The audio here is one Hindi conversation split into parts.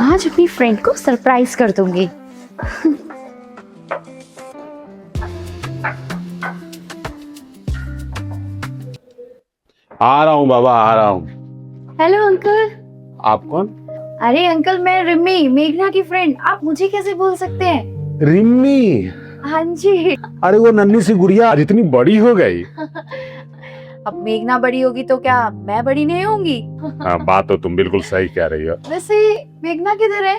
आज अपनी फ्रेंड को सरप्राइज कर दूंगी। आ रहा हूँ बाबा, आ रहा हूँ। Hello uncle. आप कौन? अरे अंकल, मैं रिमी, मेघना की फ्रेंड। आप मुझे कैसे भूल सकते हैं? रिम्मी? हाँ जी। अरे वो नन्ही सी गुड़िया आज इतनी बड़ी हो गई। अब मेघना बड़ी होगी तो क्या मैं बड़ी नहीं होंगी? हाँ, बात तो तुम बिल्कुल सही कह रही हो। वैसे मेघना किधर है?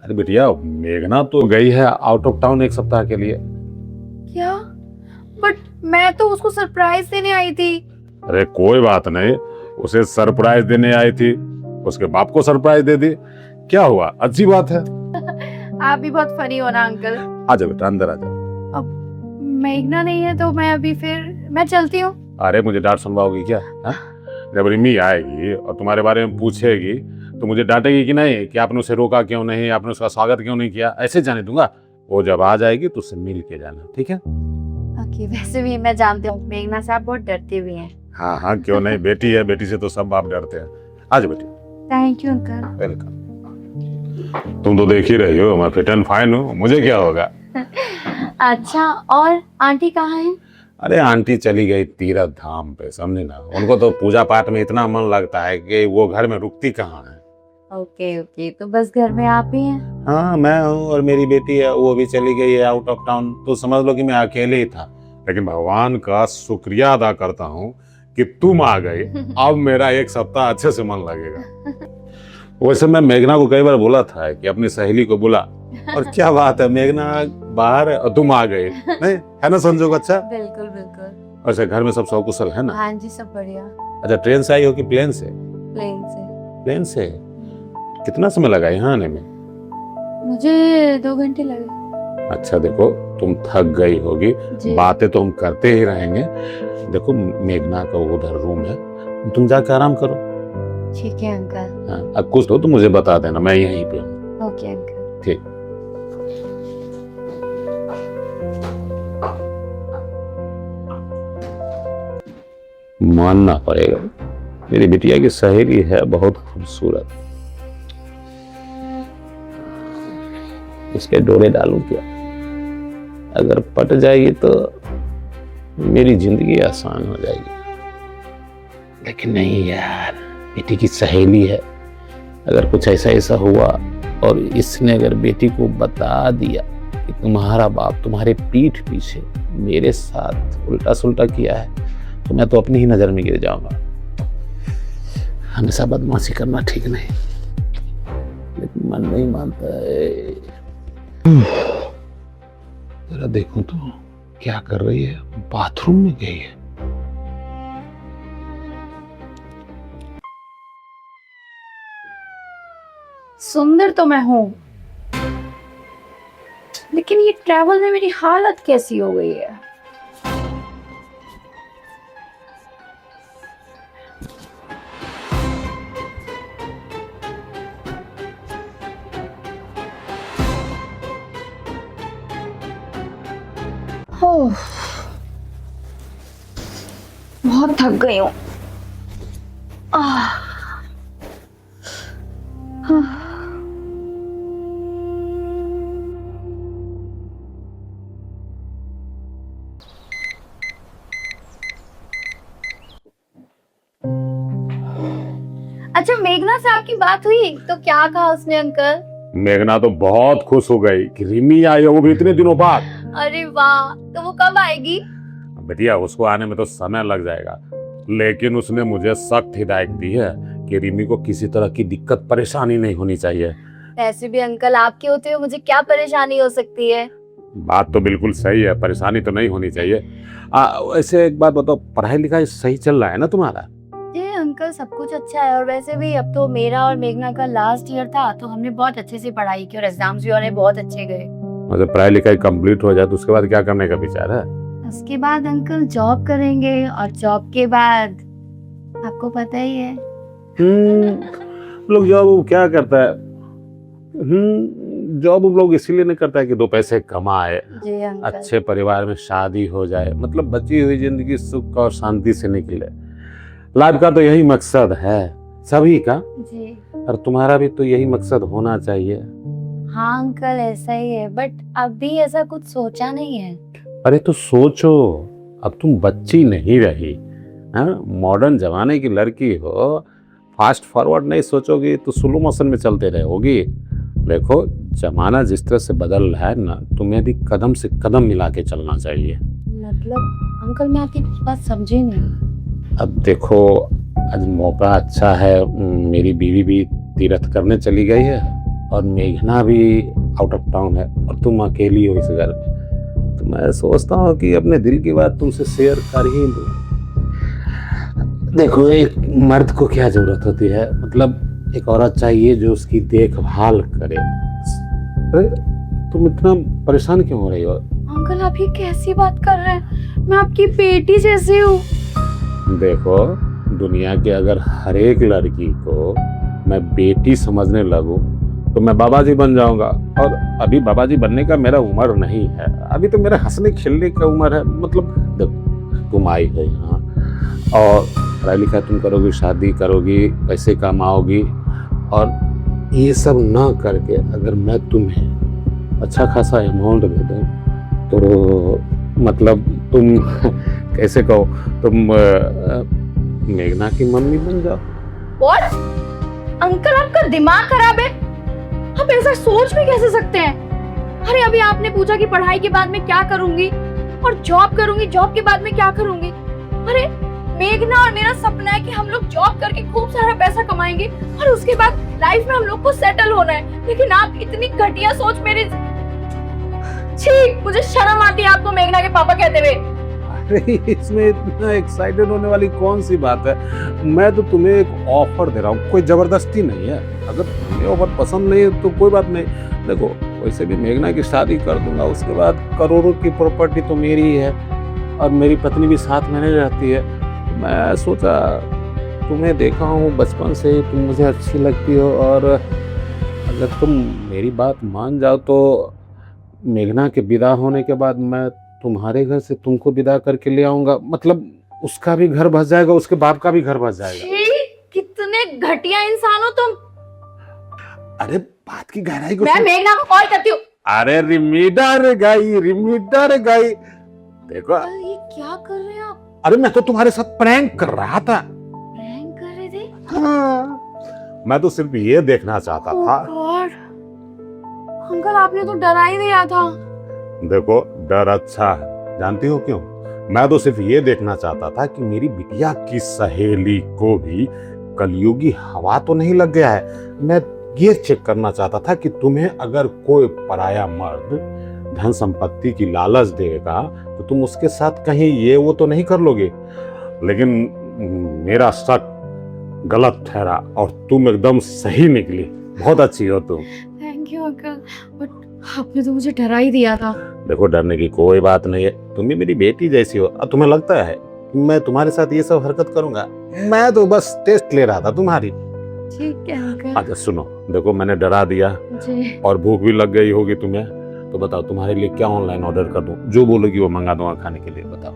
अरे बिटिया, मेघना तो गई है आउट ऑफ टाउन एक सप्ताह के लिए। क्या? बट मैं तो उसको सरप्राइज देने आई थी। अरे कोई बात नहीं, उसे सरप्राइज देने आई थी, उसके बाप को सरप्राइज दे दी। क्या हुआ, अच्छी बात है। आप भी बहुत फनी हो ना अंकल। आजा बेटा, अंदर आजा। अब मेघना नहीं है तो मैं चलती हूँ। अरे मुझे डांट सुनवाओगी क्या? हा? जब रिमी आएगी और तुम्हारे बारे में पूछेगी तो मुझे डांटेगी कि नहीं कि आपने उसे रोका क्यों नहीं, आपने उसका स्वागत क्यों नहीं किया? ऐसे जाने दूंगा। वो जब आ जाएगी तो उससे मिल के जाना, ठीक है? ओके, वैसे भी मैं जानती हूँ मेघना से आप बहुत डरते भी हैं। हाँ हाँ, क्यों नहीं, बेटी है, बेटी से तो सब बाप डरते हैं। आज बेटी। Thank you uncle. वेलकम। तुम तो देख ही रही हो, मैं फिट एंड फाइन हूँ, मुझे क्या होगा। अच्छा, और आंटी कहाँ है? अरे आंटी चली गई तीर्थ धाम पे, समझे ना। उनको तो पूजा पाठ में इतना मन लगता है कि वो घर में रुकती कहाँ है। ओके ओके, तो बस घर में आप ही हैं? हाँ, मैं हूँ और मेरी बेटी है, वो भी चली गई है आउट ऑफ टाउन। तो समझ लो कि मैं अकेले ही था। लेकिन भगवान का शुक्रिया अदा करता हूँ कि तुम आ गई। अब मेरा एक सप्ताह अच्छे से मन लगेगा। वैसे मैं मेघना को कई बार बोला था कि अपनी सहेली को बुला, और क्या बात है, मेघना बाहर है और तुम आ गए। नहीं है ना संजोग? अच्छा, बिल्कुल बिल्कुल। वैसे घर में सब सकुशल है ना? हाँ जी, सब बढ़िया। अच्छा, ट्रेन से आई हो कि प्लेन से? प्लेन से। प्लेन से? कितना समय लगा यहाँ आने में? मुझे 2 घंटे लगे। अच्छा, देखो तुम थक गई होगी, बातें तो हम करते ही रहेंगे। देखो मेघना का उधर रूम है, तुम जाकर आराम करो। ठीक है अंकल। हाँ, अब कुछ हो तो मुझे बता देना, मैं यहीं पे हूँ। Okay uncle. ठीक। मानना पड़ेगा, मेरी बिटिया की सहेली है बहुत खूबसूरत। इसके डोरे डालूं क्या? अगर पट जाएगी तो मेरी जिंदगी आसान हो जाएगी। लेकिन नहीं यार, बेटी की सहेली है। अगर कुछ ऐसा हुआ और इसने अगर बेटी को बता दिया कि तुम्हारा बाप तुम्हारे पीठ पीछे मेरे साथ उल्टा सुल्टा किया है, तो मैं तो अपनी ही नजर में गिर जाऊंगा। हमेशा बदमाशी करना ठीक नहीं, लेकिन मन नहीं मानता है। जरा देखूं तो क्या कर रही है, बाथरूम में गई है। सुंदर तो मैं हूँ, लेकिन ये ट्रैवल में मेरी हालत कैसी हो गई है। ओह, बहुत थक गई हूँ। अच्छा, मेघना से आपकी बात हुई तो क्या कहा उसने अंकल? मेघना तो बहुत खुश हो गई कि रिमी आई है, वो भी इतने दिनों बाद। अरे वाह, तो वो कब आएगी? बेटिया, उसको आने में तो समय लग जाएगा, लेकिन उसने मुझे सख्त हिदायत दी है कि रिमी को किसी तरह की दिक्कत परेशानी नहीं होनी चाहिए। ऐसे भी अंकल, आपके होते हुए मुझे क्या परेशानी हो सकती है? बात तो बिल्कुल सही है, परेशानी तो नहीं होनी चाहिए। वैसे एक बात बताओ, पढ़ाई लिखाई सही चल रहा है ना तुम्हारा? जी अंकल, सब कुछ अच्छा है। और वैसे भी अब तो मेरा और मेघना का लास्ट ईयर था, तो हमने बहुत अच्छे से पढ़ाई की और एग्जाम्स भी हमारे बहुत अच्छे गए। मतलब पढ़ाई लिखाई कंप्लीट हो जाए तो उसके बाद क्या करने का विचार है? उसके बाद अंकल जॉब करेंगे, और जॉब के बाद आपको पता ही है। लोग जॉब क्या करता है, जॉब लोग इसीलिए नहीं करता है कि 2 पैसे कमाए, जी अंकल। अच्छे परिवार में शादी हो जाए, मतलब बची हुई जिंदगी सुख और शांति से निकले। लाइफ का तो यही मकसद है सभी का, जी और तुम्हारा भी तो यही मकसद होना चाहिए। हाँ अंकल, ऐसा ही है, बट अभी ऐसा कुछ सोचा नहीं है। अरे तो सोचो, अब तुम बच्ची नहीं रही, हाँ मॉडर्न जमाने की लड़की हो, फास्ट फॉरवर्ड नहीं सोचोगी तो स्लो मोशन में चलते रहोगी। देखो जमाना जिस तरह से बदल रहा है ना, तुम्हें भी कदम से कदम मिला के चलना चाहिए। मतलब अंकल मैं आपकी बात समझी नहीं। अब देखो आज मौका अच्छा है, मेरी बीवी भी तीर्थ करने चली गई है और मेघना भी आउट ऑफ टाउन है और तुम अकेली हो इस घर में, तो मैं सोचता हूँ कि अपने दिल की बात तुमसे शेयर कर ही दूँ। देखो एक मर्द को क्या जरूरत होती है, मतलब एक औरत चाहिए जो उसकी देखभाल करे। अरे तुम इतना परेशान क्यों हो रही हो? अंकल आप ये कैसी बात कर रहे हैं, मैं आपकी बेटी जैसी हूँ। देखो दुनिया के अगर हर एक लड़की को मैं बेटी समझने लगूं तो मैं बाबा जी बन जाऊंगा, और अभी बाबा जी बनने का मेरा उम्र नहीं है, अभी तो मेरा हंसने खेलने का उम्र है। मतलब देखो तुम आई हो यहाँ और पढ़ाई लिखाई तुम करोगी, शादी करोगी, पैसे कमाओगी, और ये सब ना करके अगर मैं तुम्हें अच्छा खासा अमाउंट दे दूँ तो मतलब तुम कैसे कहो, तुम मेघना की मम्मी बन जाओ। What? अंकल आपका दिमाग खराब है, आप ऐसा सोच भी कैसे सकते हैं? अरे अभी आपने पूछा कि पढ़ाई के बाद में क्या करूंगी और जॉब करूंगी, जॉब के बाद में क्या करूंगी। अरे मेघना और मेरा सपना है कि हम लोग जॉब करके खूब सारा पैसा कमाएंगे और उसके बाद लाइफ में हम लोग को सेटल होना है, लेकिन आप इतनी घटिया सोच मेरे, छी मुझे शर्म आती है आपको मेघना के पापा कहते हुए। अरे इसमें इतना एक्साइटेड होने वाली कौन सी बात है, मैं तो तुम्हें एक ऑफर दे रहा हूँ, कोई जबरदस्ती नहीं है। अगर तुम्हें ऑफर पसंद नहीं है तो कोई बात नहीं, देखो वैसे भी मेघना की शादी कर दूंगा, उसके बाद करोड़ों की प्रॉपर्टी तो मेरी ही है और मेरी पत्नी भी साथ में नहीं रहती है। मैं सोचा तुम्हें देखा हूँ बचपन से ही, तुम मुझे अच्छी लगती हो, और अगर तुम मेरी बात मान जाओ तो मेघना के विदा होने के बाद मैं तुम्हारे घर से तुमको विदा करके ले आऊंगा, मतलब उसका भी घर बस जाएगा, उसके बाप का भी घर बस जाएगा। कितने घटिया इंसान हो तुम। अरे बात की गहराई को मैं मेघना को कॉल करती हूँ। अरे रिमीडर गई देखो। ये क्या कर रहे हैं आप? अरे मैं तो तुम्हारे साथ प्रैंक कर रहा था। प्रैंक कर रहे थे? हाँ। मैं तो सिर्फ ये देखना चाहता था। गॉड अंकल आपने तो डरा ही दिया था। देखो डर अच्छा है, जानती हो क्यों? मैं तो सिर्फ ये देखना चाहता था कि मेरी बिटिया की सहेली को भी कलयुगी हवा तो नहीं लग गया है। मैं ये चेक करना चाहता था कि तुम्हें अगर कोई पराया मर्द धन संपत्ति की लालच देगा तो तुम उसके साथ कहीं ये वो तो नहीं कर लोगे। लेकिन मेरा शक गलत ठहरा और तुम एकदम सही निकली। बहुत अच्छी हो तुम। थैंक यू अंकल, बट आपने तो मुझे डरा ही दिया था। देखो डरने की कोई बात नहीं है, तुम भी मेरी बेटी जैसी हो। अब तुम्हें लगता है कि मैं तुम्हारे साथ ये सब हरकत करूंगा? मैं तो बस टेस्ट ले रहा था तुम्हारी। ठीक है अंकल। अच्छा सुनो, देखो मैंने डरा दिया जी। और भूख भी लग गई होगी तुम्हें, तो बताओ तुम्हारे लिए क्या ऑनलाइन ऑर्डर कर दूं? जो बोलोगी वो मंगा दूंगा खाने के लिए, बताओ।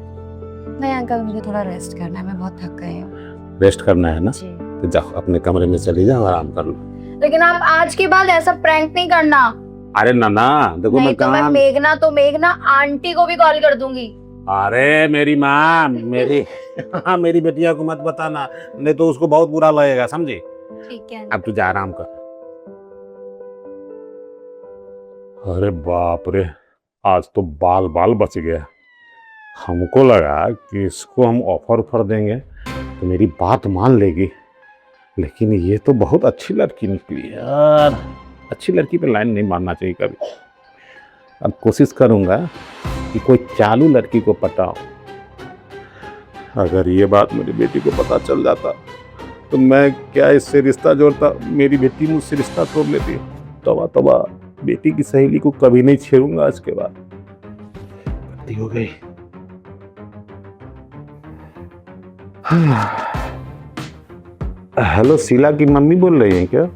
नहीं अंकल मुझे थोड़ा रेस्ट करना है, मैं बहुत थक गई हूँ। रेस्ट करना है ना? जी। तो जाओ अपने कमरे में चली जाओ, आराम कर लो। लेकिन आप आज के बाद ऐसा प्रैंक नहीं करना। अरे नाना देखो नहीं मैं तो मैं मेघना आंटी को भी कॉल कर दूंगी। अरे मेरी माँ मेरी हाँ मेरी बेटिया को मत बताना, नहीं तो उसको बहुत बुरा लगेगा, समझी? ठीक है। अब तू जा आराम कर। अरे बाप रे, आज तो बाल बाल बच गया। हमको लगा कि इसको हम ऑफर देंगे तो मेरी बात मान लेगी, लेकिन ये तो बहुत अच्छी लड़की निकली यार। अच्छी लड़की पे लाइन नहीं मारना चाहिए कभी। अब कोशिश करूंगा कि कोई चालू लड़की को पटाऊं। अगर ये बात मेरी बेटी को पता चल जाता तो मैं क्या इससे रिश्ता जोड़ता, मेरी बेटी मुझसे रिश्ता तोड़ लेती। तबा तबा बेटी की सहेली को कभी नहीं छेड़ूंगा आज के बाद। गलती हो गई। हेलो शीला की मम्मी बोल रही हैं क्या?